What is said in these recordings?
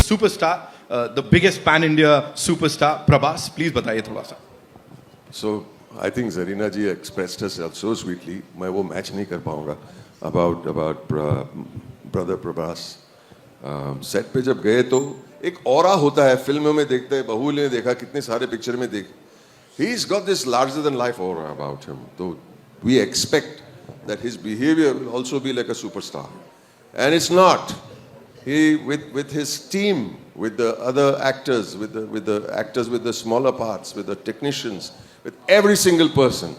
Superstar, the biggest pan India superstar Prabhas, please बताइए थोड़ा सा. So I think Zarina ji expressed herself so sweetly. मैं वो match नहीं कर पाऊँगा about brother Prabhas. सेट पे जब गए तो एक ऑरा होता है, फिल्मों में देखते हैं, बाहुबली ने देखा, कितने सारे पिक्चर में देख. He's got this larger than life aura about him. So we expect that his behavior will also be like a superstar, and it's not. He with his team, with the other actors, with the actors with the smaller parts, with the technicians, with every single person,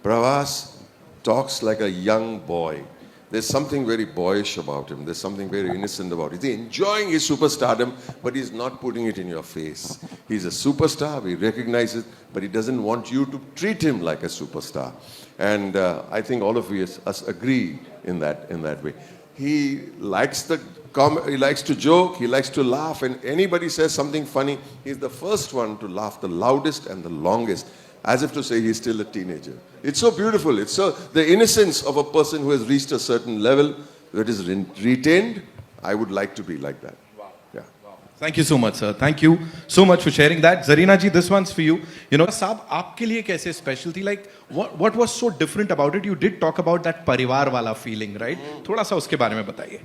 Prabhas talks like a young boy. There's something very boyish about him. There's something very innocent about him. He's enjoying his superstardom, but he's not putting it in your face. He's a superstar, we recognize it, but he doesn't want you to treat him like a superstar. And I think all of us agree in that way. He likes the he likes to joke, he likes to laugh, and anybody says something funny, he's the first one to laugh the loudest and the longest, as if to say he's still a teenager. It's so beautiful. It's so the innocence of a person who has reached a certain level that is retained. I would like to be like that. Wow. Yeah. Wow. Thank you so much, sir. Thank you so much for sharing that. Zarina ji, this one's for you. You know, साहब आपके लिए कैसे special थी? Like, what was so different about it? You did talk about that परिवार वाला feeling, right? थोड़ा सा उसके बारे में बताइए.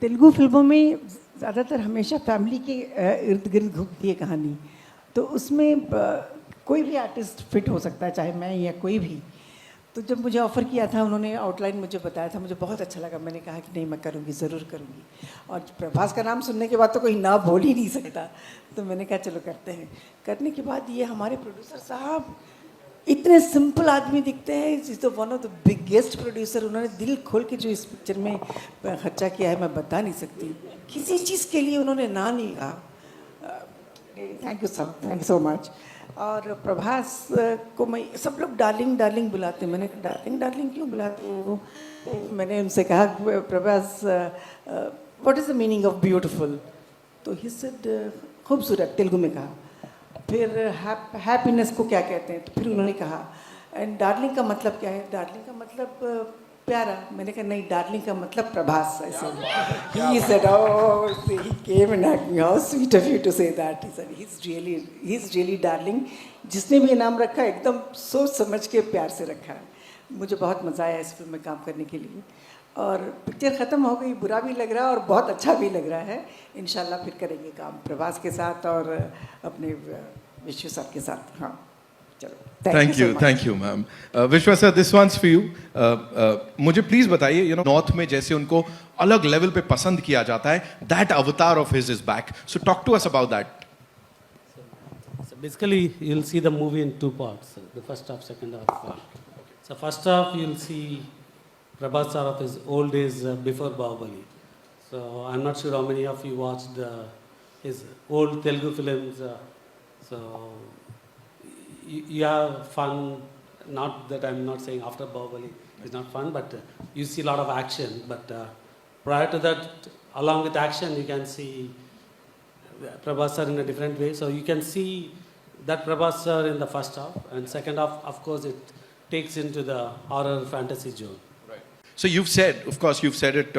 तेलुगु फिल्मों में ज़्यादातर हमेशा फैमिली के इर्द गिर्द घूमती है कहानी, तो उसमें कोई भी आर्टिस्ट फिट हो सकता है, चाहे मैं या कोई भी. तो जब मुझे ऑफ़र किया था, उन्होंने आउटलाइन मुझे बताया था, मुझे बहुत अच्छा लगा. मैंने कहा कि नहीं, मैं करूँगी, ज़रूर करूँगी. और प्रभास का नाम सुनने के बाद तो कोई ना बोल ही नहीं सकता, तो मैंने कहा चलो करते हैं. करने के बाद ये हमारे प्रोड्यूसर साहब इतने सिंपल आदमी दिखते हैं. Is the one of the biggest producer. उन्होंने दिल खोल के जो इस पिक्चर में खर्चा किया है, मैं बता नहीं सकती. किसी चीज़ के लिए उन्होंने ना नहीं कहा. Thank you sir, thank you so much. और प्रभास को मैं, सब लोग डार्लिंग डार्लिंग बुलाते हैं. मैंने कहा डार्लिंग डार्लिंग क्यों बुलाते हैं वो? मैंने उनसे कहा Prabhas, what is the meaning of beautiful? तो ही सेड खूबसूरत, तेलुगु में कहा. फिर हैप्पीनेस को क्या कहते हैं? तो फिर उन्होंने कहा. एंड डार्लिंग का मतलब क्या है? डार्लिंग का मतलब प्यारा. मैंने कहा नहीं, डार्लिंग का मतलब प्रभास. ऐसे ही said, oh, he came and hugged me, how sweet of you to say that. He said he is really darling. जिसने भी ये नाम रखा एकदम सोच समझ के प्यार से रखा है. मुझे बहुत मज़ा आया इस फिल्म में काम करने के लिए. और पिक्चर ख़त्म हो गई, बुरा भी लग रहा है और बहुत अच्छा भी लग रहा है. इंशाल्लाह फिर करेंगे काम प्रभास के साथ और अपने विश्व साहब के साथ. हाँ, चलो. Thank you, ma'am. Vishwa sir, this one's for you. मुझे प्लीज बताइए, you know, नॉर्थ में जैसे उनको अलग लेवल पे पसंद किया जाता है, that avatar of his is back. So talk to us about that. So basically, you'll see the movie in two parts. The first half, second half. So first half, you'll see Prabhas sir of his old days before Bahubali. So I'm not sure how many of you watched his old Telugu films. So you have fun. Not that I'm not saying after Bahubali is not fun, but you see a lot of action. But prior to that, along with action, you can see Prabhas sir in a different way. So you can see that Prabhas sir in the first half, and second half, of course, it takes into the horror fantasy zone. So you've said, of course, you've said it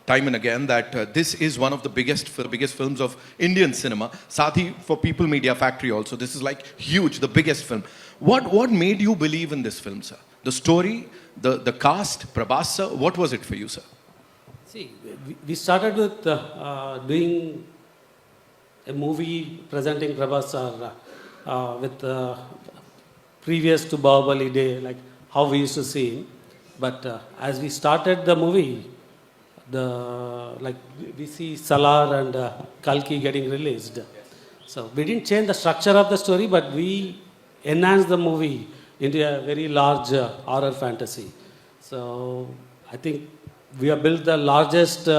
time and again that this is one of the biggest films of Indian cinema. Sathi for People Media Factory also. This is like huge, the biggest film. What made you believe in this film, sir? The story, the cast, Prabhas sir. What was it for you, sir? See, we started with doing a movie presenting Prabhas sir with previous to Bahubali day, like how we used to see him. But as we started the movie, we see Salar and Kalki getting released. So we didn't change the structure of the story, but we enhanced the movie into a very large horror fantasy. So I think we have built the largest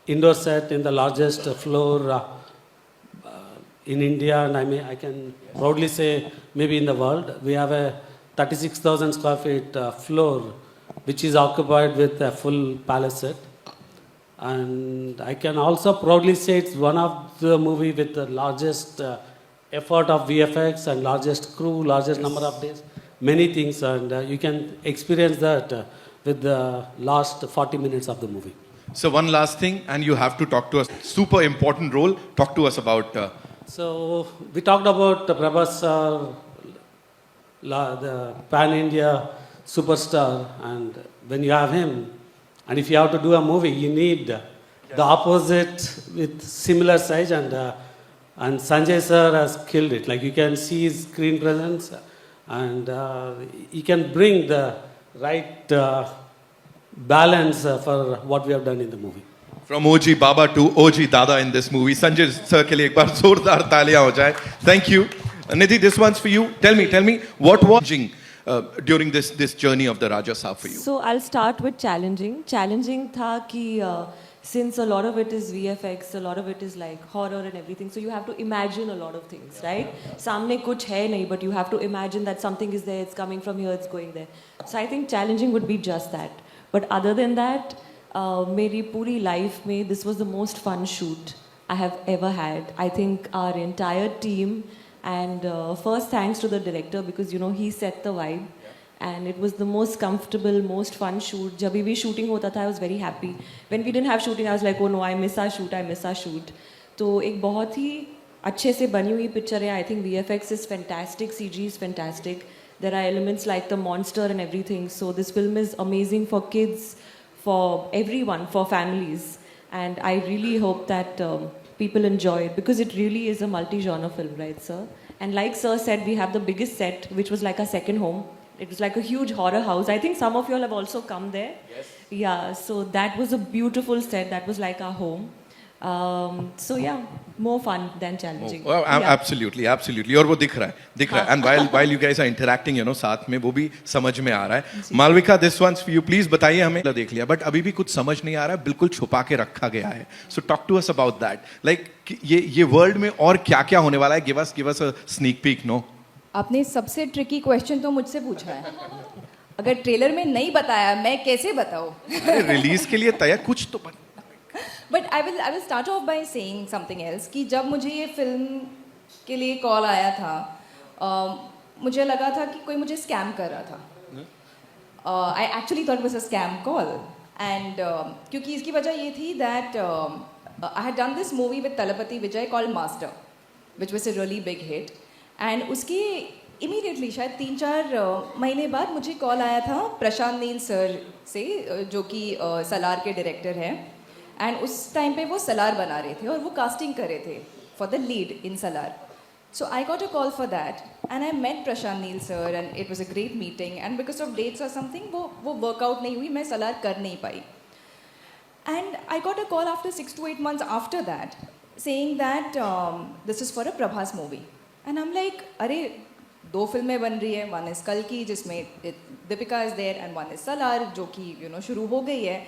indoor set in the largest floor in India, and I can proudly say maybe in the world. We have a 36,000 square feet floor, which is occupied with a full palace set. And I can also proudly say it's one of the movie with the largest effort of VFX and largest crew, largest number of days, many things, and you can experience that with the last 40 minutes of the movie. So one last thing, and you have to talk to us. Super important role. Talk to us about. So we talked about Prabhas, the pan-India superstar, and when you have him, and if you have to do a movie, you need the opposite with similar size, and Sanjay sir has killed it. Like you can see his screen presence, and he can bring the right balance for what we have done in the movie. From OG Baba to OG Dada in this movie. Sanjay sir ke liye ek baar zordar taaliyan ho jaye. Thank you. Nidhi, this one's for you. Tell me, what was challenging during this journey of the Raja Saab for you? So I'll start with challenging. Challenging tha ki since a lot of it is VFX, a lot of it is like horror and everything, so you have to imagine a lot of things, right? Samne kuch hai nahi, but you have to imagine that something is there, it's coming from here, it's going there. So I think challenging would be just that. But other than that, मेरी पूरी life में this was the most fun shoot I have ever had. I think our entire team, and first thanks to the director because you know he set the vibe, and it was the most comfortable, most fun shoot. जब भी shooting होता था I was very happy. When we didn't have shooting I was like oh no I miss our shoot, I miss our shoot. तो एक बहुत ही अच्छे से बनी हुई पिक्चर है. I think VFX is fantastic, CG is fantastic. There are elements like the monster and everything. So this film is amazing for kids, for everyone, for families. And I really hope that people enjoy it because it really is a multi-genre film, right, sir? And like sir said, we have the biggest set, which was like a second home. It was like a huge horror house. I think some of you all have also come there. Yes. Yeah, so that was a beautiful set. That was like our home. So yeah, more fun than challenging. Oh, Yeah. absolutely, absolutely. और वो दिख रहा है. And while you guys are interacting, you know, साथ में वो भी समझ में आ रहा है. Malvika, this one's for you. Please बताइए हमें. देख लिया, but अभी भी कुछ समझ नहीं आ रहा है. बिल्कुल छुपा के रखा गया है. So talk to us about that. Like ये वर्ल्ड में और क्या-क्या होने वाला है? Give us a sneak peek, no? आपने सबसे ट्रिकी क्वेश्चन तो मुझसे पूछा है. अगर ट्रेलर में नहीं बताया मैं कैसे बताऊँ? रिलीज के लिए तैयार कुछ तो but I will start of by saying something else कि जब मुझे ये फिल्म के लिए कॉल आया था मुझे लगा था कि कोई मुझे स्कैम कर रहा था. I actually thought was a scam call and क्योंकि इसकी वजह ये थी that I had done this movie with Thalapathy Vijay called master which was a really big hit and उसके इमीडिएटली शायद 3-4 महीने बाद मुझे कॉल आया था प्रशांत नील सर से जो कि सलार के डायरेक्टर हैं. एंड उस टाइम पे वो सलार बना रहे थे और वो कास्टिंग कर रहे थे for the lead in Salaar. So I got a call for that and I met Prashanth Neel sir and it was a great meeting and because of dates और समथिंग वो वर्कआउट नहीं हुई, मैं सलार कर नहीं पाई. And I got a call after 6 to 8 months after that saying that this is for a Prabhas movie. And I am like अरे 2 फिल्में बन रही है, वन इज़ कल की जिसमें Deepika is there and one is Salaar जो कि यू नो शुरू हो गई है.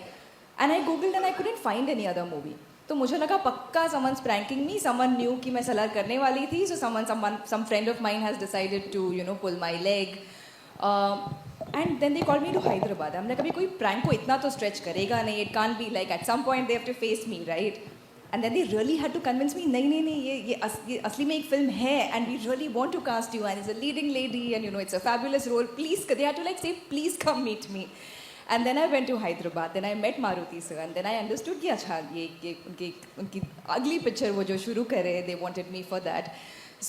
And I googled and I couldn't find any other movie. तो मुझे लगा पक्का someone's pranking me, someone knew कि मैं सलार करने वाली थी, so some friend of mine has decided to you know pull my leg. And then they called me to Hyderabad. I'm like अभी कोई prank को इतना तो stretch करेगा नहीं, it can't be like at some point they have to face me, right? And then they really had to convince me नहीं ये असली में एक film है and we really want to cast you and it's a leading lady and you know it's a fabulous role. Please, they had to like say please come meet me. And then I went to Hyderabad. Then I met Maruti sir, and then I understood कि अच्छा ये उनकी अगली picture वो जो शुरू करे, they wanted me for that.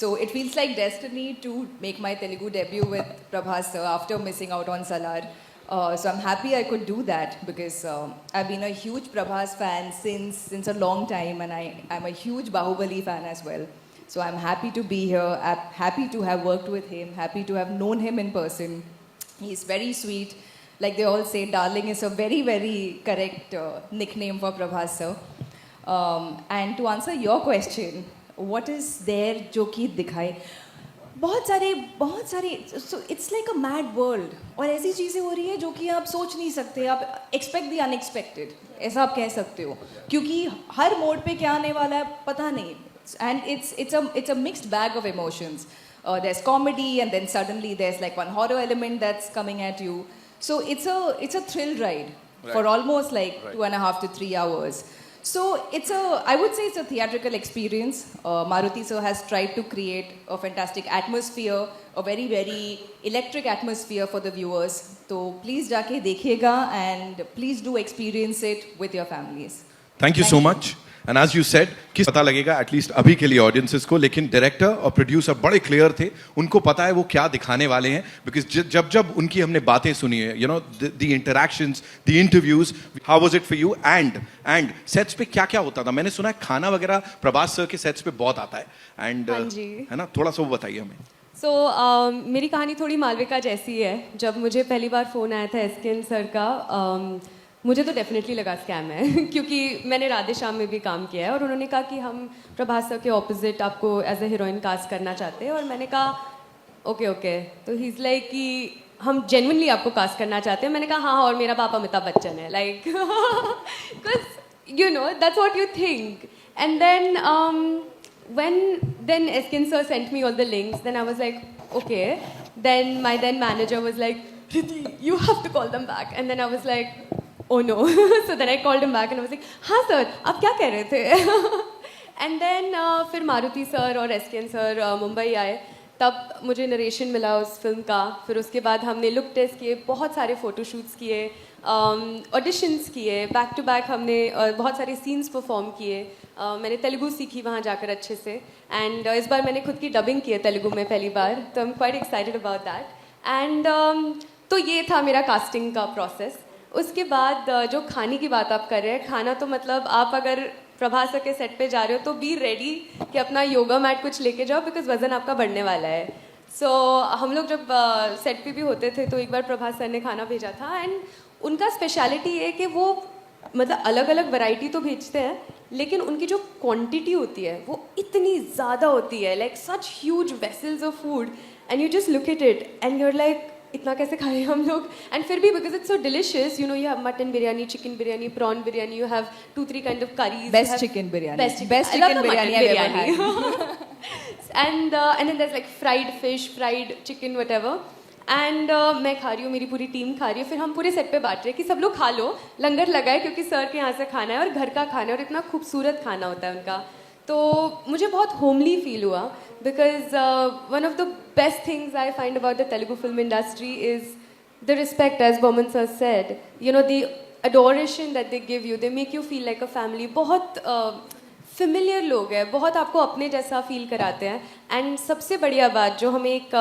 So it feels like destiny to make my Telugu debut with Prabhas sir after missing out on Salar. So I'm happy I could do that because I've been a huge Prabhas fan since a long time, and I'm a huge Bahubali fan as well. So I'm happy to be here. I'm happy to have worked with him. Happy to have known him in person. He's very sweet. Like they all say, darling is a very, very correct nickname for Prabhas sir. And to answer your question, what is there जो कि दिखाए? बहुत सारे so it's like a mad world. और ऐसी चीज़ें हो रही है जो कि आप सोच नहीं सकते. आप expect the unexpected, ऐसा आप कह सकते हो. क्योंकि हर मोड पे क्या आने वाला है पता नहीं. And it's a mixed bag of emotions. There's comedy and then suddenly there's like one horror element that's coming at you. So it's a thrill ride for almost like 2.5 to 3 hours. So I would say it's a theatrical experience. Maruti sir has tried to create a fantastic atmosphere, a very, very electric atmosphere for the viewers. So please जाके देखिएगा and please do experience it with your families. Thank you so much. And as you said, किस पता लगेगा at least अभी के लिए audiences को, लेकिन डायरेक्टर और प्रोड्यूसर बड़े क्लियर थे, उनको पता है वो क्या दिखाने वाले हैं. बिकॉज जब उनकी हमने बातें सुनी है, you know the interactions, the interviews, how was it for you and sets पे क्या क्या होता था? मैंने सुना है खाना वगैरह प्रभास सर के सेट्स पे बहुत आता है एंड है ना, थोड़ा सा वो बताइए हमें. मेरी कहानी थोड़ी मालविका जैसी है. जब मुझे पहली बार फ़ोन आया था एसकेएन सर का, मुझे तो डेफिनेटली लगा स्कैम है क्योंकि मैंने राधे श्याम में भी काम किया है और उन्होंने कहा कि हम प्रभास सर के ऑपोजिट आपको एज अ हीरोइन कास्ट करना चाहते हैं. और मैंने कहा ओके. तो ही इज़ लाइक कि हम जेन्युइनली आपको कास्ट करना चाहते हैं. मैंने कहा हाँ, और मेरा पापा अमिताभ बच्चन है, like because you know that's what you think. And then SKN sir sent me all the links. Then I was like, okay. Then my then manager was like, Riddhi, you have to call them back. And then I was like, oh no. So then I called him back and I was like, हाँ sir, आप क्या कह रहे थे? And then फिर Maruti sir और एसकेएन sir Mumbai आए, तब मुझे नरेशन मिला उस फिल्म का. फिर उसके बाद हमने लुक टेस्ट किए, बहुत सारे फ़ोटोशूट्स किए, ऑडिशंस किए, बैक टू बैक हमने बहुत सारे सीन्स परफॉर्म किए. मैंने तेलुगु सीखी वहाँ जाकर अच्छे से, एंड इस बार मैंने खुद की डबिंग की है तेलुगु में पहली बार, तो I am quite excited about that. And तो ये था मेरा कास्टिंग का प्रोसेस. उसके बाद जो खाने की बात आप कर रहे हैं, खाना तो मतलब आप अगर प्रभास सर के सेट पे जा रहे हो तो बी रेडी कि अपना योगा मैट कुछ लेके जाओ, बिकॉज वज़न आपका बढ़ने वाला है. सो हम लोग जब सेट पे भी होते थे तो एक बार प्रभास सर ने खाना भेजा था, एंड उनका स्पेशलिटी है कि वो मतलब अलग अलग वैरायटी तो भेजते हैं, लेकिन उनकी जो क्वांटिटी होती है वो इतनी ज़्यादा होती है, like such huge vessels of food, and you just look at it and you're like इतना कैसे खाए हम लोग. एंड फिर भी because it's so delicious, you know, you have mutton biryani, chicken biryani, prawn biryani, you have 2-3 kind of curries. Best chicken biryani. Best chicken, Best I love chicken the biryani mutton I've ever biryani. And then there's like fried fish, fried chicken, whatever. And मैं खा रही हूँ, मेरी पूरी team खा रही है, फिर हम पूरे सेट पे बांट रहे हैं कि सब लोग खा लो, लंगर लगाए, क्योंकि सर के यहाँ से खाना है और घर का खाना है और इतना खूबसूरत खाना होता है उनका. तो मुझे बहुत होमली फील हुआ, because one of the best things I find about the Telugu film industry is the respect, as Burman sir said, you know, the adoration that they give you, they make you feel like a family. बहुत familiar लोग हैं, बहुत आपको अपने जैसा feel कराते हैं. And सबसे बढ़िया बात जो हमें एक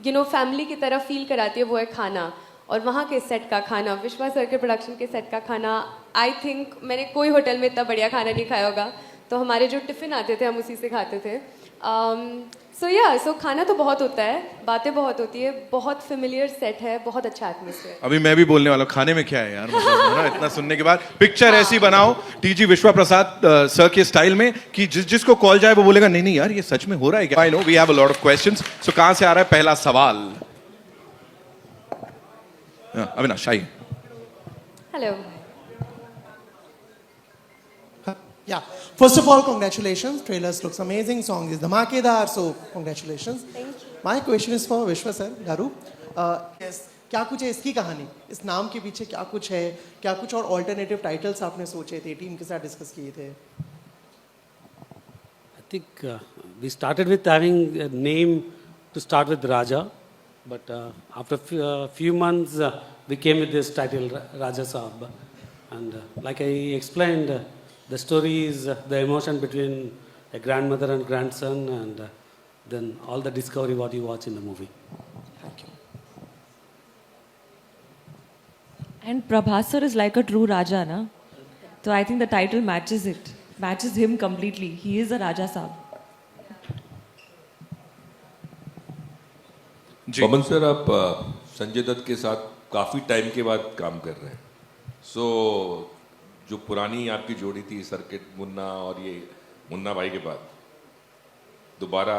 यू नो फैमिली की तरह फील कराती है वो है खाना. और वहाँ के सेट का खाना, विश्वा सर के प्रोडक्शन के सेट का खाना, आई थिंक मैंने कोई होटल में इतना बढ़िया खाना नहीं खाया होगा. तो हमारे जो टिफ़िन आते थे हम उसी से खाते थे. सो खाना तो बहुत होता है, बातें बहुत होती है, बहुत फेमिलियर सेट है, बहुत अच्छा एटमॉस्फेयर. अभी मैं भी बोलने वाला हूँ, खाने में क्या है यार, मतलब है ना, इतना सुनने के बाद पिक्चर ऐसी बनाओ टीजी विश्वा प्रसाद सर के स्टाइल में कि जिसको कॉल जाए वो बोलेगा नहीं नहीं यार ये सच में हो रहा है क्या. I know we have a lot of questions. So कहाँ से आ रहा है पहला सवाल? Avinash Shahi. Hello. Yeah. First of all, congratulations. Trailers looks amazing. Song is dhamakedar. So congratulations. Thank you. My question is for Vishwa sir, Garu. Yes. क्या कुछ है इसकी कहानी, इस नाम के पीछे क्या कुछ है, क्या कुछ और ऑल्टरनेटिव टाइटल्स आपने सोचे थे, टीम के साथ डिस्कस किए थे? I think we started with having a name to start with Raja, but after few months we came with this title Raja Saab, and like I explained, the story is the emotion between a grandmother and grandson, and then all the discovery what you watch in the movie. Thank you. And Prabhas sir is like a true Raja, na? So I think the title matches it. Matches him completely. He is a Raja Saab. Pawan sir, आप संजय दत्त के साथ काफ़ी time के बाद काम कर रहे हैं. सो जो पुरानी आपकी जोड़ी थी सर्किट मुन्ना और ये मुन्ना भाई के बाद दोबारा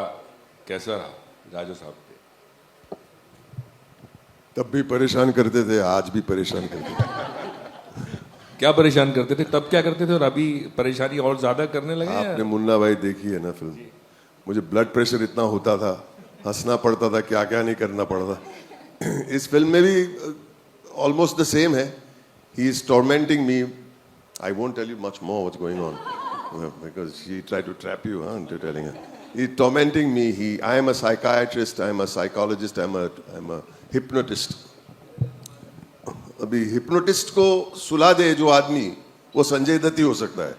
कैसा रहा राजा साहब पे? तब भी परेशान करते थे, आज भी परेशान करते थे. क्या परेशान करते थे तब, क्या करते थे, और अभी परेशानी और ज्यादा करने लगे हैं? आपने मुन्ना भाई देखी है ना फिल्म? मुझे ब्लड प्रेशर इतना होता था, हंसना पड़ता था, क्या क्या नहीं करना पड़ता. इस फिल्म में भी ऑलमोस्ट द सेम है. He is tormenting me. I won't tell you much more what's going on because she tried to trap you, huh, into telling her. He's tormenting me. I am a psychiatrist, I am a psychologist, I am a hypnotist. अभी hypnotist को सुला दे जो आदमी, वो संजय दत्त ही हो सकता है.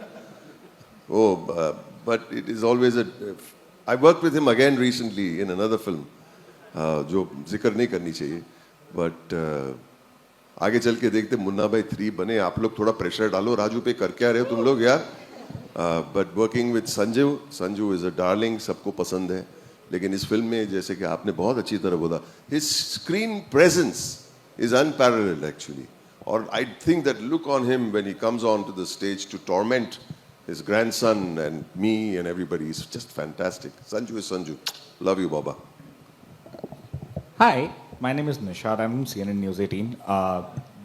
But it is always I worked with him again recently in another film, जो जिक्र नहीं करनी चाहिए, but आगे चल के देखते मुन्ना भाई 3 बने. आप लोग थोड़ा प्रेशर डालो राजू पे, कर क्या रहे हो तुम लोग यार. But working with Sanju is a darling, सबको पसंद है. लेकिन इस फिल्म में जैसे कि आपने बहुत अच्छी तरह बोला, his screen presence is unparalleled actually. और I think that look on him when he comes on to the stage to torment his grandson and me and everybody is just fantastic. Sanju is Sanju. Love you Baba. Hi, my name is Nishad. I'm from CNN News 18.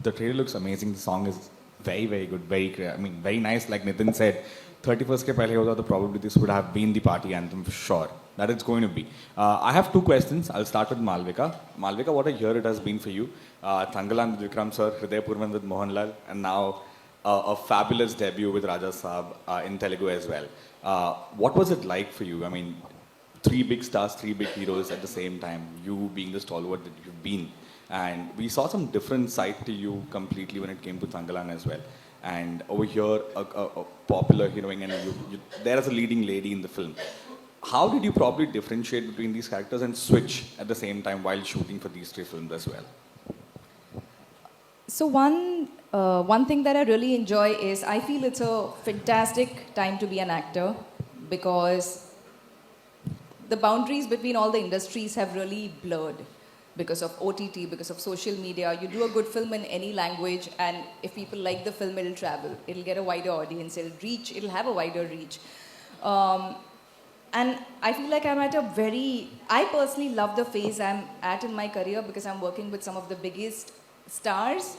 The trailer looks amazing. The song is very, very good. Very nice. Like Nitin said, 31st ke pehle hota, so probably this would have been the party anthem for sure. that it's going to be. I have 2 questions. I'll start with Malvika. Malvika, what a year it has been for you. Thangalan with Vikram sir, Hridayapurvam with Mohanlal, and now a fabulous debut with Raja Saab in Telugu as well. What was it like for you? I mean, 3 big stars, 3 big heroes at the same time, you being the stalwart that you've been. And we saw some different side to you completely when it came to Thangalan as well. And over here, a popular heroine, and you there as a leading lady in the film. How did you probably differentiate between these characters and switch at the same time while shooting for these 3 films as well? So one thing that I really enjoy is I feel it's a fantastic time to be an actor because the boundaries between all the industries have really blurred because of OTT, because of social media. You do a good film in any language, and if people like the film, it'll travel. It'll get a wider audience. It'll have a wider reach. And I feel like I'm at I personally love the phase I'm at in my career because I'm working with some of the biggest stars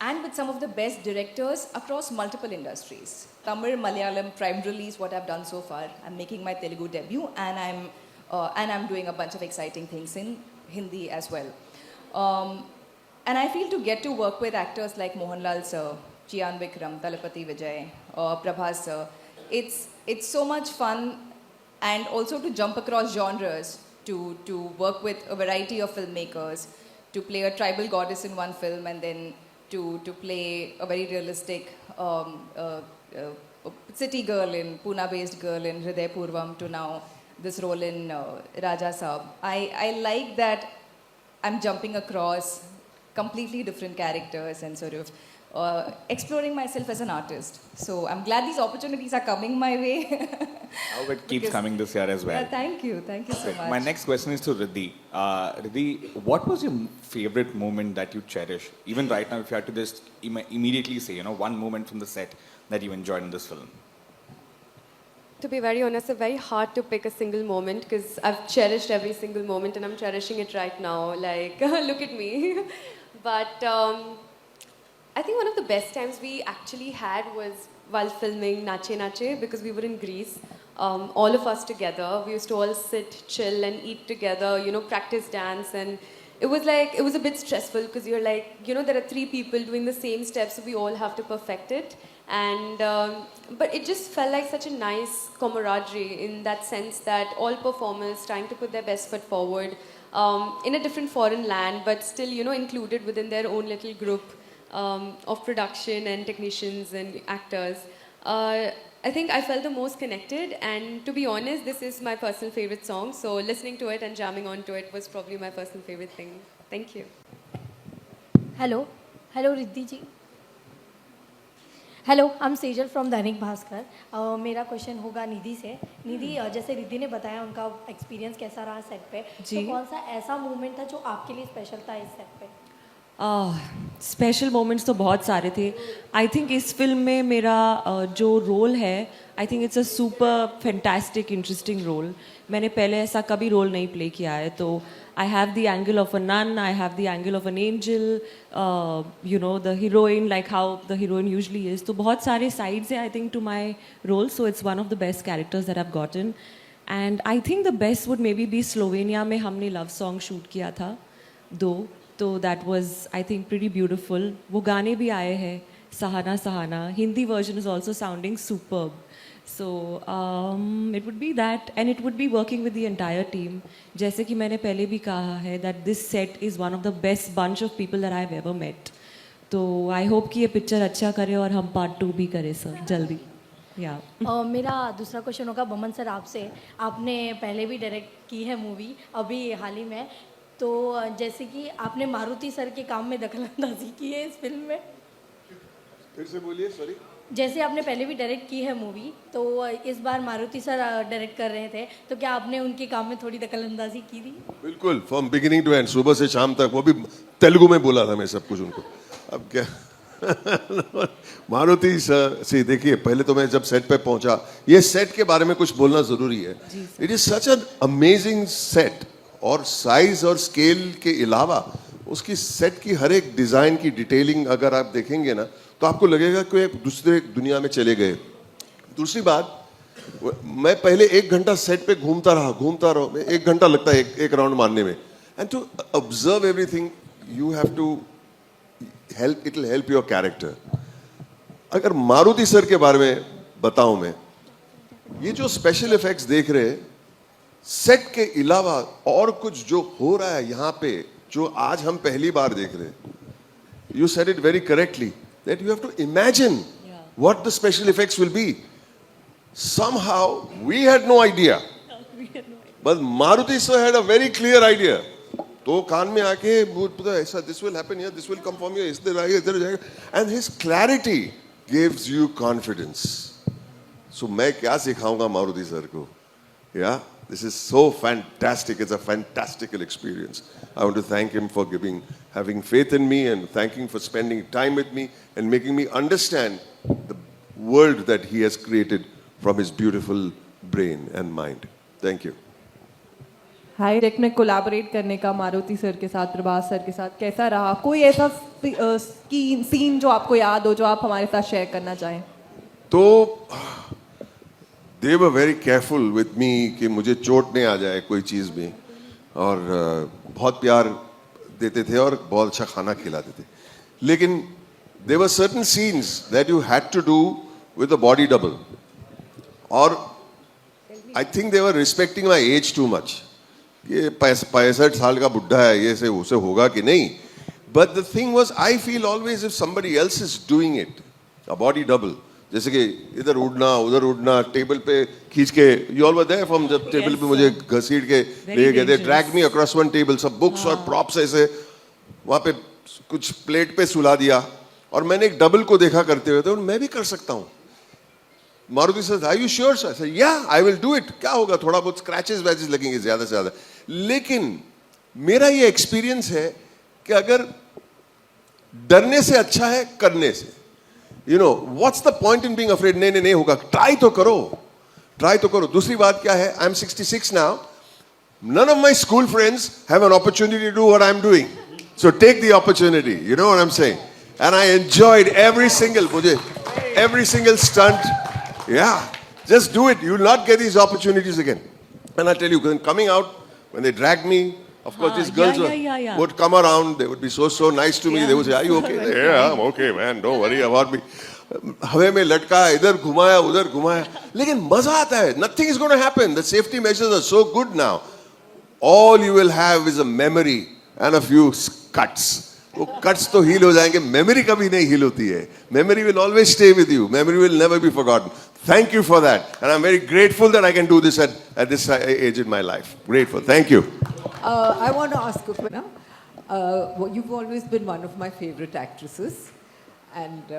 and with some of the best directors across multiple industries. Tamil, Malayalam, prime release, what I've done so far. I'm making my Telugu debut, and I'm doing a bunch of exciting things in Hindi as well. And I feel to get to work with actors like Mohanlal sir, Chiyan Vikram, Talapati Vijay, Prabhas sir, it's so much fun, and also to jump across genres, to work with a variety of filmmakers, to play a tribal goddess in one film and then to play a very realistic city girl in Pune-based girl in Hridayapurvam to now this role in Raja Saab. I like that I'm jumping across completely different characters and sort of exploring myself as an artist. So I'm glad these opportunities are coming my way. I hope it keeps coming this year as well. Yeah, thank you so much. My next question is to Riddhi. Riddhi, what was your favorite moment that you cherish? Even right now, if you had to just immediately say, one moment from the set that you enjoyed in this film. To be very honest, it's very hard to pick a single moment because I've cherished every single moment and I'm cherishing it right now. Like, look at me. But I think one of the best times we actually had was while filming Nache Nache because we were in Greece. All of us together. We used to all sit, chill and eat together, practice dance. And it was a bit stressful because you're like, there are 3 people doing the same steps, so we all have to perfect it. And but it just felt like such a nice camaraderie in that sense that all performers trying to put their best foot forward in a different foreign land, but still, included within their own little group of production and technicians and actors. I think I felt the most connected, and to be honest, this is my personal favorite song. So listening to it and jamming onto it was probably my personal favorite thing. Thank you. Hello, Riddhi ji. Hello I am Sejal from Dainik Bhaskar. मेरा question होगा निधि से. निधि, जैसे रिद्धि ने बताया उनका experience कैसा रहा set पे, तो कौन सा ऐसा मोमेंट था जो आपके लिए स्पेशल था इस सेट पे? स्पेशल मोमेंट्स तो बहुत सारे थे. आई थिंक इस फिल्म में मेरा जो रोल है, I think it's a super fantastic interesting role. मैंने पहले ऐसा कभी रोल नहीं प्ले किया है. तो I have the angle of a nun, I have the angle of an angel, the heroine, like how the heroine usually is. So बहुत सारे sides हैं, I think, to my role. So it's one of the best characters that I've gotten. And I think the best would maybe be Slovenia में हमने love song shoot किया था, 2. So that was, I think, pretty beautiful. वो गाने भी आए हैं, Sahana Sahana. Hindi version is also sounding superb. So it would be that, and it would be working with the entire team. जैसे कि मैंने पहले भी कहा है that this set is one of the best bunch of people that I've ever met. तो I hope कि ये पिक्चर अच्छा करे और हम पार्ट 2 भी करें सर जल्दी. मेरा दूसरा क्वेश्चन होगा बमन सर आपसे. आपने पहले भी डायरेक्ट की है मूवी अभी हाल ही में, तो जैसे कि आपने मारुति सर के काम में दखलंदाजी की है इस फिल्म में. फिर से बोलिए, सॉरी. जैसे आपने पहले भी डायरेक्ट की है मूवी, तो इस बार मारुति सर डायरेक्ट कर रहे थे, तो क्या आपने उनके काम में थोड़ी दखलंदाजी की थी? बिल्कुल, फ्रॉम बिगिनिंग टू एंड, सुबह से शाम तक. वो भी तेलुगु में बोला था मैं सब कुछ उनको. अब क्या मारुति सर से देखिए, पहले तो मैं जब सेट पे पहुंचा, ये सेट के बारे में कुछ बोलना जरूरी है. It is such an amazing set, और साइज और स्केल के अलावा उसकी सेट की हर एक डिजाइन की डिटेलिंग अगर आप देखेंगे ना, तो आपको लगेगा कि एक दूसरे दुनिया में चले गए. दूसरी बात, मैं पहले 1 घंटा सेट पे घूमता रहा, 1 घंटा लगता है एक राउंड मारने में. And to observe everything you have to help, it will help your character. अगर मारुति सर के बारे में बताऊं मैं, ये जो स्पेशल इफेक्ट्स देख रहे हैं, सेट के अलावा और कुछ जो हो रहा है यहाँ पे, जो आज हम पहली बार देख रहे हैं, you said it very correctly that you have to imagine what the special effects will be. Somehow we had no idea, but Maruti sir had a very clear idea. तो कान में आके पता ऐसा, this will happen here, this will come from here, इधर आएगा, इधर जाएगा, and his clarity gives you confidence. So मैं क्या सिखाऊंगा मारुति सर को? Yeah, this is so fantastic. It's a fantastical experience. I want to thank him for having faith in me, and thanking for spending time with me and making me understand the world that he has created from his beautiful brain and mind. Thank you. High direct में collaborate करने का Maruti sir के साथ, Prabhas sir के साथ कैसा रहा? कोई ऐसा सीन जो आपको याद हो, जो आप हमारे साथ शेयर करना चाहें? तो they were very careful with me कि मुझे चोट नहीं आ जाए कोई चीज़ में, और बहुत प्यार देते थे और बहुत अच्छा खाना खिलाते थे. लेकिन there were certain scenes that you had to do with a body double, और I think they were respecting my age too much. ये 65 साल का बुढ़ा है, ये से उसे होगा कि नहीं. But the thing was, I feel always if somebody else is doing it, a body double, जैसे कि इधर उड़ना उधर उड़ना, टेबल पे खींच के, you all were there from जब टेबल पे मुझे घसीट के ले गए, they dragged me across one table, सब बुक्स और प्रॉप्स ऐसे वहाँ पे कुछ प्लेट पे सुला दिया, और मैंने एक डबल को देखा करते हुए, तो मैं भी कर सकता हूँ. Maruti sir, are you sure sir? या आई विल डू इट. क्या होगा, थोड़ा बहुत स्क्रैचेस वैचेस लगेंगे ज्यादा से ज्यादा, लेकिन मेरा ये एक्सपीरियंस है कि अगर डरने से अच्छा है करने से. You know what's the point in being afraid? नहीं होगा, ट्राई तो करो. दूसरी बात क्या है, I am 66 now. None of my school friends have an opportunity to do what I'm doing. So take the opportunity. You know what I'm saying? And I enjoyed every single stunt. Yeah, just do it. You will not get these opportunities again. And I tell you, coming out, when they dragged me, of course, these girls would come around. They would be so nice to me. They would say, "Are you okay?" Yeah, I'm okay, man. Don't worry about me. हवे में लटका, इधर घुमाया उधर घुमाया, लेकिन मजा आता है. Nothing is going to happen. The safety measures are so good now. All you will have is a memory and a few cuts. वो cuts तो heal हो जाएंगे, memory कभी नहीं heal होती है. Memory will always stay with you. Memory will never be forgotten. Thank you for that, and I'm very grateful that I can do this at this age in my life. Grateful. Thank you. I want to ask you, you've always been one of my favorite actresses, and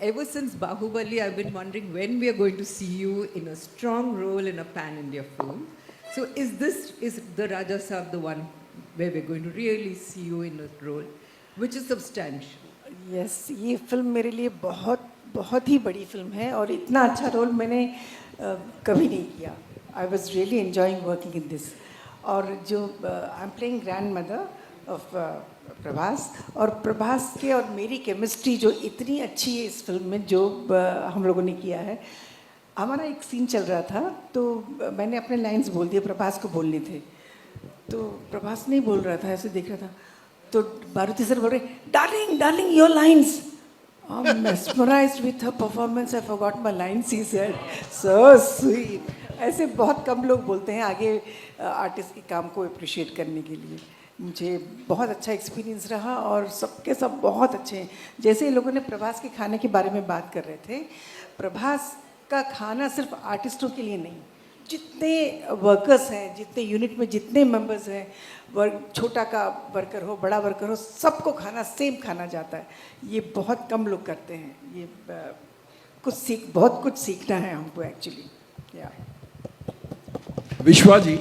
ever since Bahubali, I've been wondering when we are going to see you in a strong role in a pan-India film. So is the Raja Saab the one where we're going to really see you in a role which is substantial? Yes, ये film मेरे लिए बहुत ही बड़ी film है, और इतना अच्छा role मैंने कभी नहीं किया. I was really enjoying working in this. और जो I'm playing grandmother of Prabhas, और प्रभास के और मेरी केमिस्ट्री जो इतनी अच्छी है इस फिल्म में, जो हम लोगों ने किया है. हमारा एक सीन चल रहा था, तो मैंने अपने लाइंस बोल दिए, प्रभास को बोलने थे, तो प्रभास नहीं बोल रहा था, ऐसे देख रहा था, तो मारुति सर बोल रहे, darling your lines. I'm mesmerized with her performance. I forgot my lines. He said, so sweet. ऐसे बहुत कम लोग बोलते हैं आगे आर्टिस्ट के काम को अप्रिशिएट करने के लिए. मुझे बहुत अच्छा एक्सपीरियंस रहा, और सबके सब बहुत अच्छे हैं. जैसे लोगों ने प्रभास के खाने के बारे में बात कर रहे थे, प्रभास का खाना सिर्फ आर्टिस्टों के लिए नहीं, जितने वर्कर्स हैं, जितने यूनिट में जितने मेंबर्स हैं, छोटा का वर्कर हो बड़ा वर्कर हो, सबको खाना सेम खाना जाता है. ये बहुत कम लोग करते हैं. ये बहुत कुछ सीखना है हमको एक्चुअली. या Vishwaji,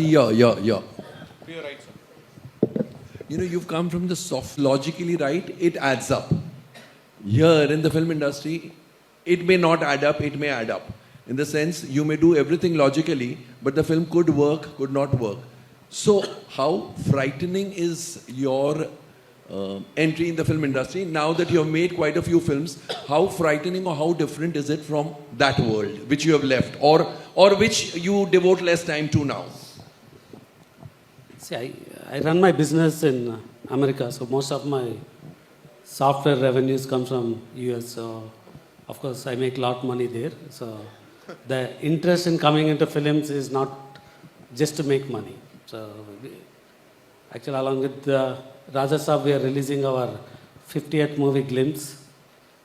yeah. Right, sir. You know, you've come from the soft, logically right, it adds up. Here in the film industry, it may not add up, it may add up. In the sense, you may do everything logically, but the film could work, could not work. So, how frightening is your entry in the film industry. Now that you have made quite a few films, how frightening or how different is it from that world which you have left, or which you devote less time to now? See, I run my business in America, so most of my software revenues come from US. So, of course, I make a lot of money there. So, the interest in coming into films is not just to make money. So, actually, along with Raja Saab, we are releasing our 50th movie, Glimpse.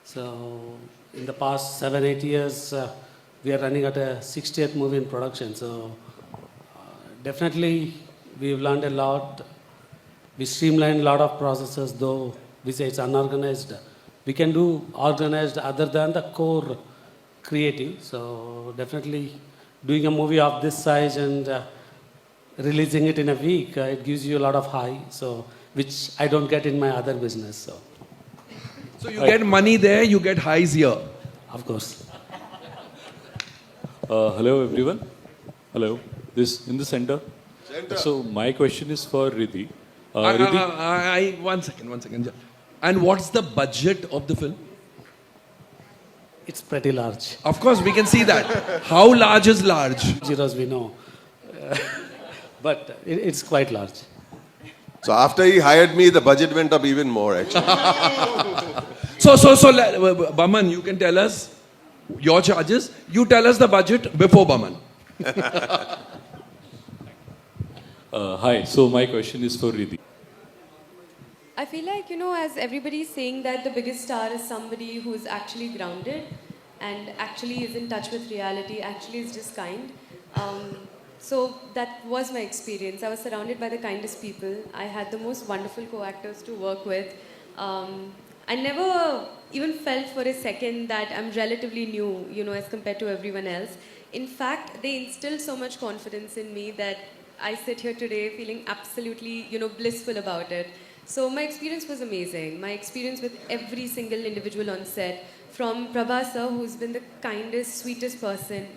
So, in the past 7-8 years, we are running at a 60th movie in production. So, definitely, we've learned a lot. We streamlined a lot of processes, though we say it's unorganized. We can do organized other than the core creative. So definitely doing a movie of this size and releasing it in a week, it gives you a lot of high, so which I don't get in my other business. So you get money there, you get highs here. Of course. Hello everyone. Hello. This in the center. So my question is for Riddhi. Riddhi, One second. And what's the budget of the film? It's pretty large. Of course, we can see that. How large is large? Zeros we know. But it's quite large. So after he hired me, the budget went up even more, actually. So, Baman, you can tell us your charges. You tell us the budget before Baman. hi. So my question is for Riddhi. I feel like, as everybody is saying that the biggest star is somebody who's actually grounded and actually is in touch with reality, actually is just kind. So that was my experience. I was surrounded by the kindest people. I had the most wonderful co-actors to work with. I never even felt for a second that I'm relatively new, as compared to everyone else. In fact, they instilled so much confidence in me that I sit here today feeling absolutely, blissful about it. So my experience was amazing. My experience with every single individual on set, from Prabhas sir, who's been the kindest, sweetest person,